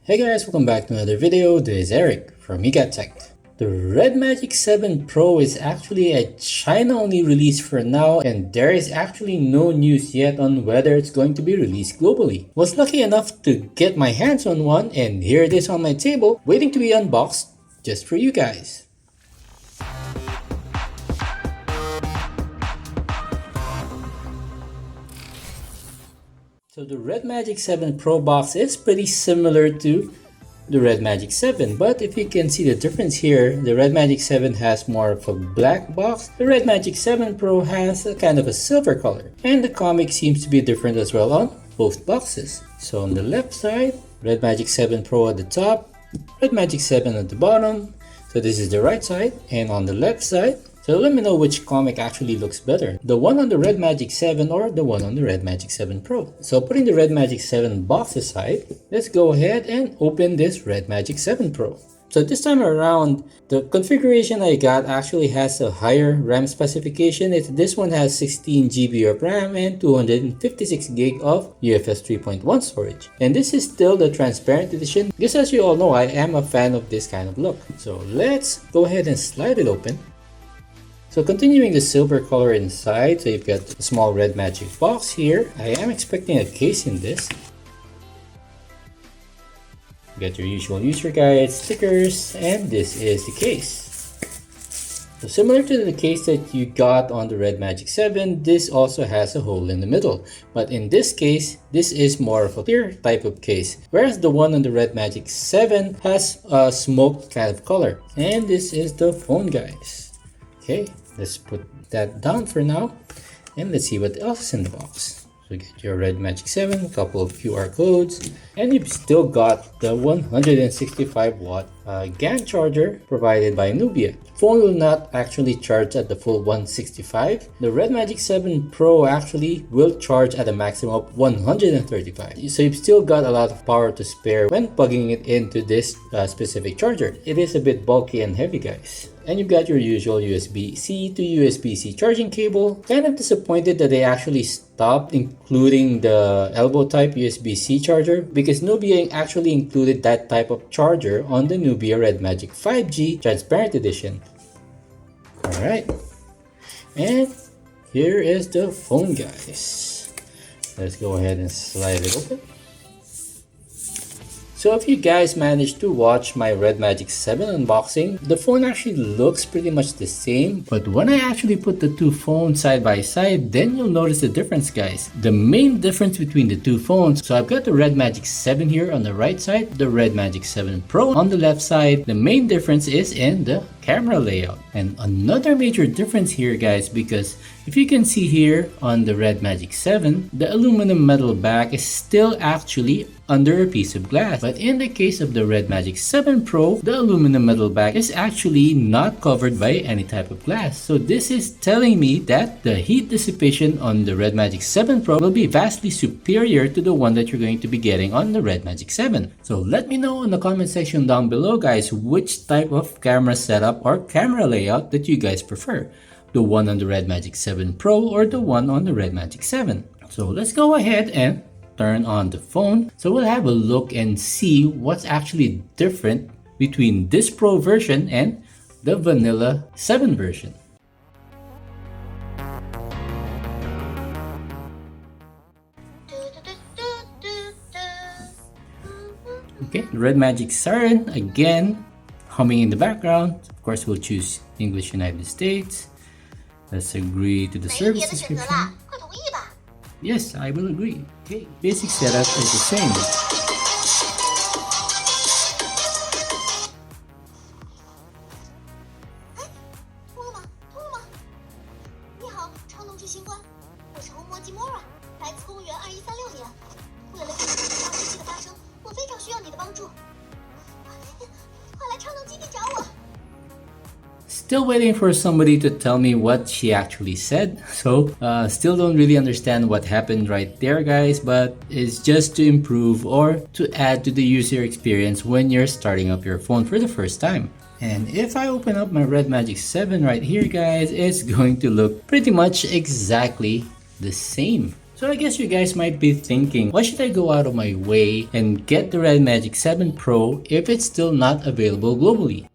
Hey guys, welcome back to another video. This is Eric from Tech. The Red Magic 7 Pro is actually a China-only release for now, and there is actually no news yet on whether it's going to be released globally. Was lucky enough to get my hands on one, and here it is on my table, waiting to be unboxed just for you guys. So the Red Magic 7 Pro box is pretty similar to the Red Magic 7, but if you can see the difference here, the Red Magic 7 has more of a black box, the Red Magic 7 Pro has a kind of a silver color, and the comic seems to be different as well on both boxes. So on the left side, Red Magic 7 Pro at the top, Red Magic 7 at the bottom. So this is the right side, and on the left side, so let me know which comic actually looks better, the one on the Red Magic 7 or the one on the Red Magic 7 Pro. So putting the Red Magic 7 box aside, let's go ahead and open this Red Magic 7 Pro. So this time around, the configuration I got actually has a higher RAM specification. This one has 16 GB of RAM and 256 GB of UFS 3.1 storage. And this is still the transparent edition, because as you all know, I am a fan of this kind of look. So let's go ahead and slide it open. So continuing the silver color inside, so you've got a small Red Magic box here. I am expecting a case in this. You got your usual user guide, stickers, and this is the case. So similar to the case that you got on the Red Magic 7, this also has a hole in the middle. But in this case, this is more of a clear type of case, whereas the one on the Red Magic 7 has a smoked kind of color. And this is the phone, guys. Okay, let's put that down for now, and let's see what else is in the box. So you get your Red Magic 7, a couple of QR codes, and you've still got the 165 watt GAN charger provided by Nubia. Phone will not actually charge at the full 165. The Red Magic 7 Pro actually will charge at a maximum of 135. So you've still got a lot of power to spare when plugging it into this specific charger. It is a bit bulky and heavy, guys. And you've got your usual USB-C to USB-C charging cable. Kind of disappointed that they actually stopped including the elbow type USB-C charger, because Nubia actually included that type of charger on the Nubia Red Magic 5G Transparent Edition. Alright, and here is the phone, guys. Let's go ahead and slide it open. So if you guys managed to watch my Red Magic 7 unboxing, the phone actually looks pretty much the same, but when I actually put the two phones side by side, then you'll notice the difference, guys. The main difference between the two phones, so I've got the Red Magic 7 here on the right side, the Red Magic 7 Pro on the left side. The main difference is in the camera layout. And another major difference here, guys, because if you can see here on the Red Magic 7, the aluminum metal back is still actually under a piece of glass. But in the case of the Red Magic 7 Pro, the aluminum metal back is actually not covered by any type of glass. So this is telling me that the heat dissipation on the Red Magic 7 Pro will be vastly superior to the one that you're going to be getting on the Red Magic 7. So let me know in the comment section down below, guys, which type of camera setup or camera layout that you guys prefer. The one on the Red Magic 7 Pro or the one on the Red Magic 7. So let's go ahead and turn on the phone. So we'll have a look and see what's actually different between this Pro version and the vanilla 7 version. Okay, Red Magic Siren again humming in the background. Of course, we'll choose English United States. Let's agree to the service description. Yes, I will agree. Okay, basic setup is the same. Still waiting for somebody to tell me what she actually said. So still don't really understand what happened right there, guys, but it's just to improve or to add to the user experience when you're starting up your phone for the first time. And if I open up my Red Magic 7 right here, guys, it's going to look pretty much exactly the same. So I guess you guys might be thinking, why should I go out of my way and get the Red Magic 7 Pro if it's still not available globally?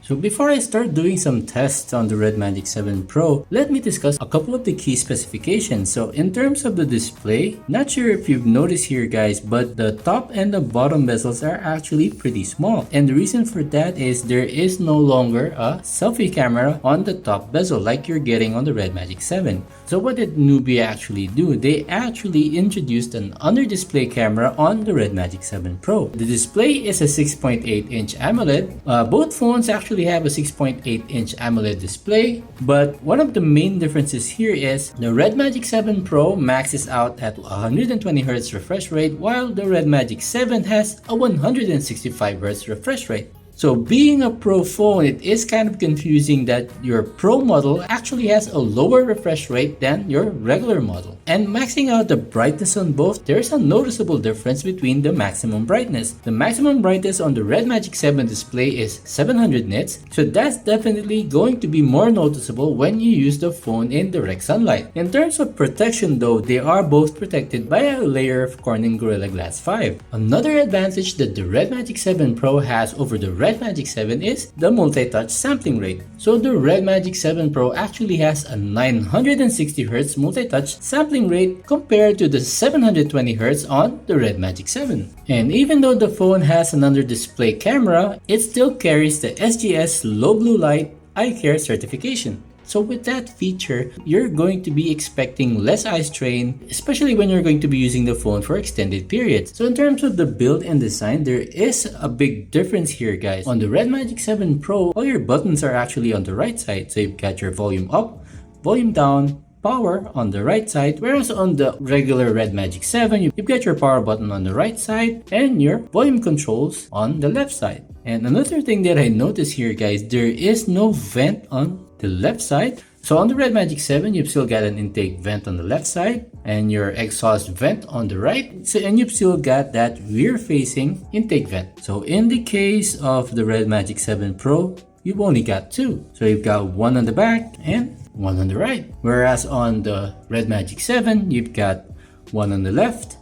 So before I start doing some tests on the Red Magic 7 Pro, let me discuss a couple of the key specifications. So in terms of the display, not sure if you've noticed here guys, but the top and the bottom bezels are actually pretty small. And the reason for that is there is no longer a selfie camera on the top bezel like you're getting on the Red Magic 7. So what did Nubia actually do? They actually introduced an under display camera on the Red Magic 7 Pro. The display is a 6.8-inch AMOLED. Both phones actually have a 6.8-inch AMOLED display, but one of the main differences here is the Red Magic 7 Pro maxes out at 120Hz refresh rate, while the Red Magic 7 has a 165Hz refresh rate. So being a Pro phone, it is kind of confusing that your Pro model actually has a lower refresh rate than your regular model. And maxing out the brightness on both, there's a noticeable difference between the maximum brightness. The maximum brightness on the Red Magic 7 display is 700 nits, so that's definitely going to be more noticeable when you use the phone in direct sunlight. In terms of protection though, they are both protected by a layer of Corning Gorilla Glass 5. Another advantage that the Red Magic 7 Pro has over the Red Magic 7 is the multi-touch sampling rate. So the Red Magic 7 Pro actually has a 960Hz multi-touch sampling rate compared to the 720Hz on the Red Magic 7. And even though the phone has an under-display camera, it still carries the SGS Low Blue Light Eye Care certification. So with that feature, you're going to be expecting less eye strain, especially when you're going to be using the phone for extended periods. So in terms of the build and design, there is a big difference here guys. On the Red Magic 7 Pro, all your buttons are actually on the right side. So you've got your volume up, volume down, power on the right side, whereas on the regular Red Magic 7, you've got your power button on the right side and your volume controls on the left side. And another thing that I noticed here guys, there is no vent on the left side. So on the Red Magic 7, you've still got an intake vent on the left side and your exhaust vent on the right. So, and you've still got that rear facing intake vent. So in the case of the Red Magic 7 Pro, you've only got two. So you've got one on the back and one on the right. Whereas on the Red Magic 7, you've got one on the left,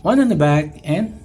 one on the back, and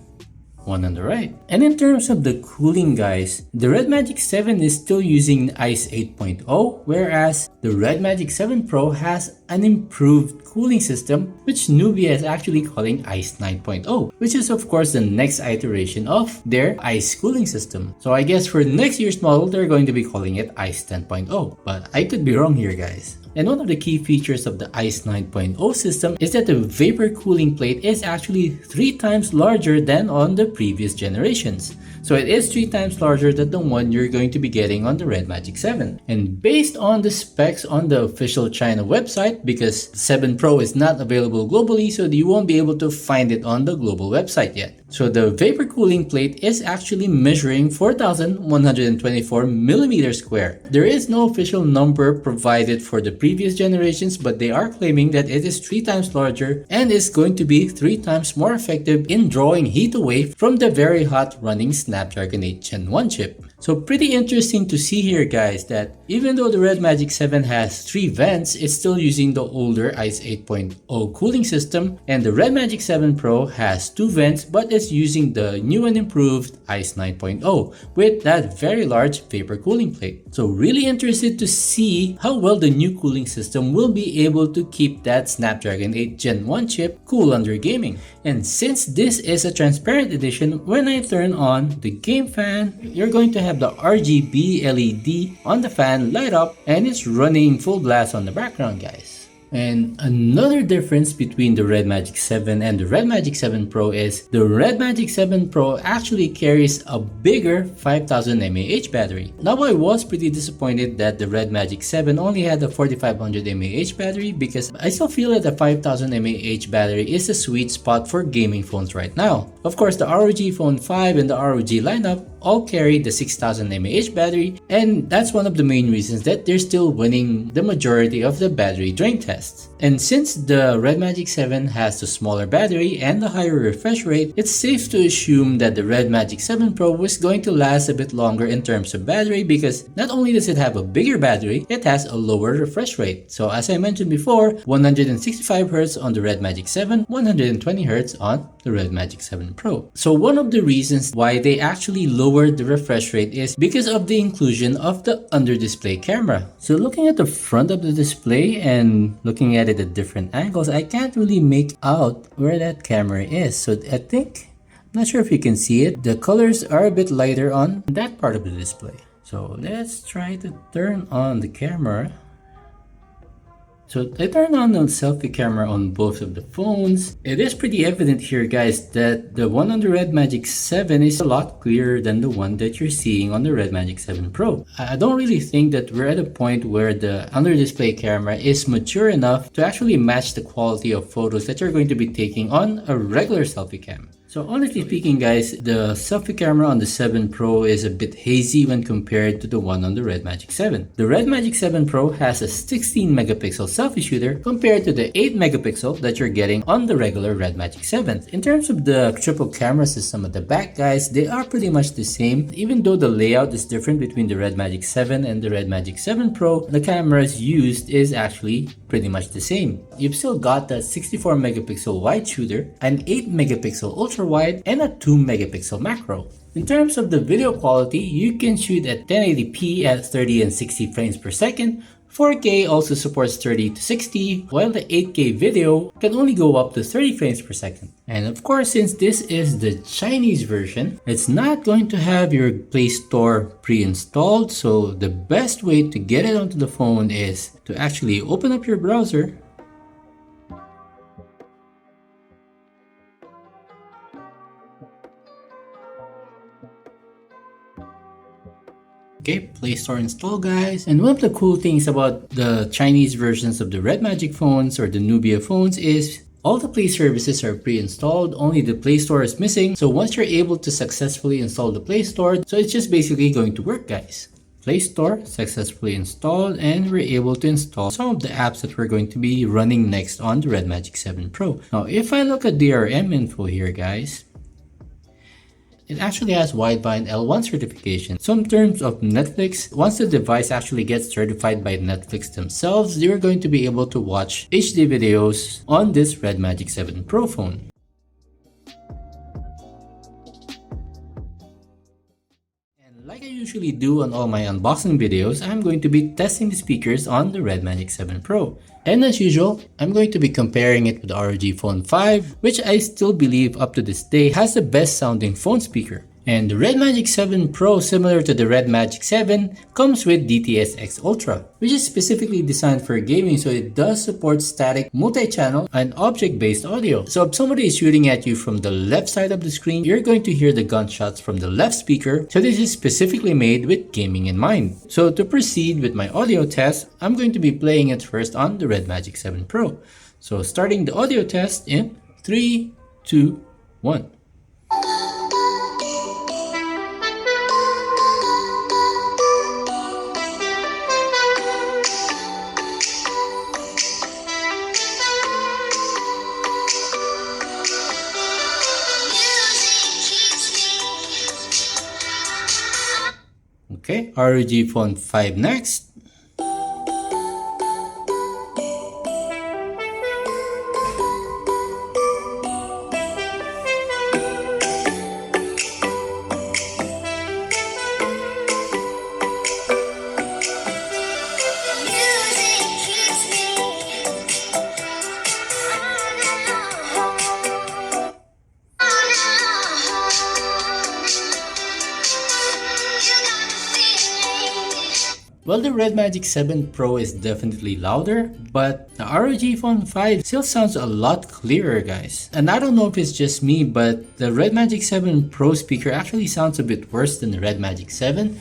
one on the right. And in terms of the cooling guys, the Red Magic 7 is still using ICE 8.0, whereas the Red Magic 7 Pro has an improved cooling system, which Nubia is actually calling ICE 9.0, which is of course the next iteration of their ICE cooling system. So I guess for next year's model, they're going to be calling it ICE 10.0, but I could be wrong here guys. And one of the key features of the ICE 9.0 system is that the vapor cooling plate is actually 3 times larger than on the previous generations. So it is 3 times larger than the one you're going to be getting on the Red Magic 7. And based on the specs on the official China website, because 7 Pro is not available globally, so you won't be able to find it on the global website yet. So the vapor cooling plate is actually measuring 4,124 millimeters square. There is no official number provided for the previous generations, but they are claiming that it is 3 times larger and is going to be 3 times more effective in drawing heat away from the very hot running Snapdragon 8 Gen 1 chip. So pretty interesting to see here guys that even though the Red Magic 7 has 3 vents, it's still using the older ICE 8.0 cooling system, and the Red Magic 7 Pro has 2 vents but is using the new and improved ICE 9.0 with that very large vapor cooling plate. So really interested to see how well the new cooling system will be able to keep that Snapdragon 8 Gen 1 chip cool under gaming. And since this is a transparent edition, when I turn on the game fan, you're going to have the RGB LED on the fan light up and it's running full blast on the background guys. And another difference between the Red Magic 7 and the Red Magic 7 Pro is the Red Magic 7 Pro actually carries a bigger 5000 mAh battery. Now I was pretty disappointed that the Red Magic 7 only had a 4500 mAh battery because I still feel that the 5000 mAh battery is a sweet spot for gaming phones right now. Of course, the ROG Phone 5 and the ROG lineup all carry the 6000 mAh battery, and that's one of the main reasons that they're still winning the majority of the battery drain tests. And since the Red Magic 7 has the smaller battery and the higher refresh rate, it's safe to assume that the Red Magic 7 Pro was going to last a bit longer in terms of battery, because not only does it have a bigger battery, it has a lower refresh rate. So as I mentioned before, 165Hz on the Red Magic 7, 120Hz on the Red Magic 7 Pro. So one of the reasons why they actually lowered the refresh rate is because of the inclusion of the under-display camera. So looking at the front of the display and looking at it at different angles, I can't really make out where that camera is. So I think, I'm not sure if you can see it, the colors are a bit lighter on that part of the display. So let's try to turn on the camera. So I turned on the selfie camera on both of the phones. It is pretty evident here, guys, that the one on the Red Magic 7 is a lot clearer than the one that you're seeing on the Red Magic 7 Pro. I don't really think that we're at a point where the under-display camera is mature enough to actually match the quality of photos that you're going to be taking on a regular selfie cam. So honestly speaking, guys, the selfie camera on the 7 Pro is a bit hazy when compared to the one on the Red Magic 7. The Red Magic 7 Pro has a 16 megapixel selfie shooter compared to the 8 megapixel that you're getting on the regular Red Magic 7. In terms of the triple camera system at the back, guys, they are pretty much the same. Even though the layout is different between the Red Magic 7 and the Red Magic 7 Pro, the cameras used is actually pretty much the same. You've still got that 64 megapixel wide shooter, an 8 megapixel ultra wide, and a 2 megapixel macro. In terms of the video quality, you can shoot at 1080p at 30 and 60 frames per second. 4K also supports 30 to 60, while the 8K video can only go up to 30 frames per second. And of course, since this is the Chinese version, it's not going to have your Play Store pre-installed, so the best way to get it onto the phone is to actually open up your browser. Okay, Play Store install, guys. And one of the cool things about the Chinese versions of the Red Magic phones or the Nubia phones is all the Play services are pre-installed, only the Play Store is missing. So once you're able to successfully install the Play Store, so it's just basically going to work, guys. Play Store successfully installed, and we're able to install some of the apps that we're going to be running next on the Red Magic 7 Pro. Now, if I look at DRM info here, guys, it actually has Widevine L1 certification. So in terms of Netflix, once the device actually gets certified by Netflix themselves, you're going to be able to watch HD videos on this Red Magic 7 Pro phone. And like I usually do on all my unboxing videos, I'm going to be testing the speakers on the Red Magic 7 Pro. And as usual, I'm going to be comparing it with the ROG Phone 5, which I still believe up to this day has the best sounding phone speaker. And the Red Magic 7 Pro, similar to the Red Magic 7, comes with DTS-X Ultra, which is specifically designed for gaming, so it does support static, multi-channel, and object-based audio. So if somebody is shooting at you from the left side of the screen, you're going to hear the gunshots from the left speaker, so this is specifically made with gaming in mind. So to proceed with my audio test, I'm going to be playing it first on the Red Magic 7 Pro. So starting the audio test in 3, 2, 1. Okay, ROG Phone 5 next. Well, the Red Magic 7 Pro is definitely louder, but the ROG Phone 5 still sounds a lot clearer, guys. And I don't know if it's just me, but the Red Magic 7 Pro speaker actually sounds a bit worse than the Red Magic 7.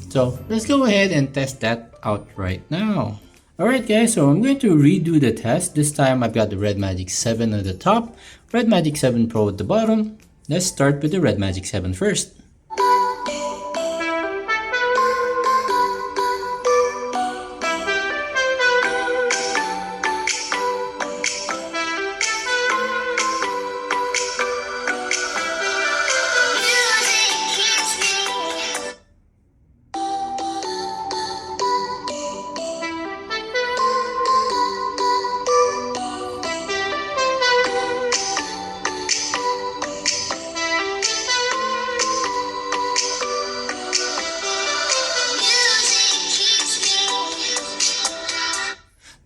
So let's go ahead and test that out right now. Alright guys, so I'm going to redo the test. This time I've got the Red Magic 7 at the top, Red Magic 7 Pro at the bottom. Let's start with the Red Magic 7 first.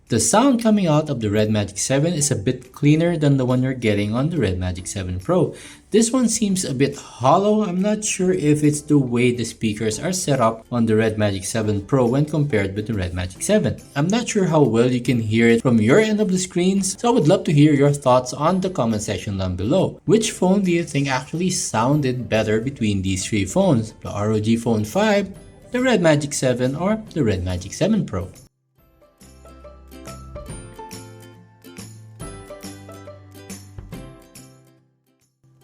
The sound coming out of the Red Magic 7 is a bit cleaner than the one you're getting on the Red Magic 7 Pro. This one seems a bit hollow. I'm not sure if it's the way the speakers are set up on the Red Magic 7 Pro when compared with the Red Magic 7. I'm not sure how well you can hear it from your end of the screens, so I would love to hear your thoughts on the comment section down below. Which phone do you think actually sounded better between these three phones? The ROG Phone 5, the Red Magic 7, or the Red Magic 7 Pro?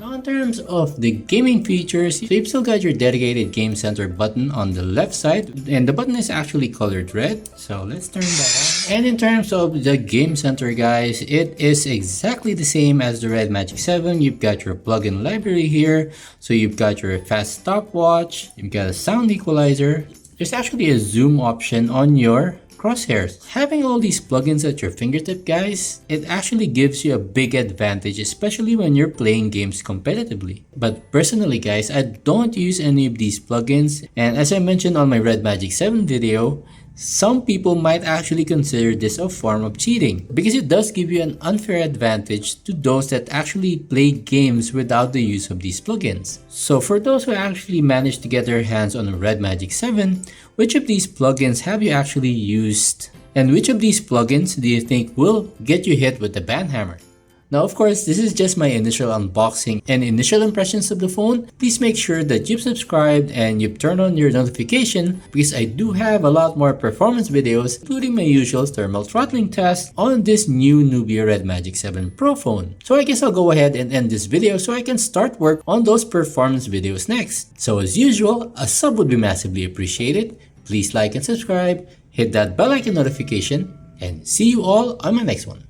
Now in terms of the gaming features, so you've still got your dedicated Game Center button on the left side, and the button is actually colored red, so let's turn that on. And in terms of the Game Center guys, it is exactly the same as the Red Magic 7. You've got your plugin library here, so you've got your fast stopwatch, you've got a sound equalizer, there's actually a zoom option on your crosshairs. Having all these plugins at your fingertip guys, it actually gives you a big advantage, especially when you're playing games competitively. But personally guys, I don't use any of these plugins, and as I mentioned on my Red Magic 7 video, some people might actually consider this a form of cheating because it does give you an unfair advantage to those that actually play games without the use of these plugins. So for those who actually managed to get their hands on a Red Magic 7, which of these plugins have you actually used? And which of these plugins do you think will get you hit with the ban hammer? Now of course, this is just my initial unboxing and initial impressions of the phone. Please make sure that you've subscribed and you've turned on your notification because I do have a lot more performance videos, including my usual thermal throttling test on this new Nubia Red Magic 7 Pro phone. So I guess I'll go ahead and end this video so I can start work on those performance videos next. So as usual, a sub would be massively appreciated. Please like and subscribe, hit that bell icon notification, and see you all on my next one.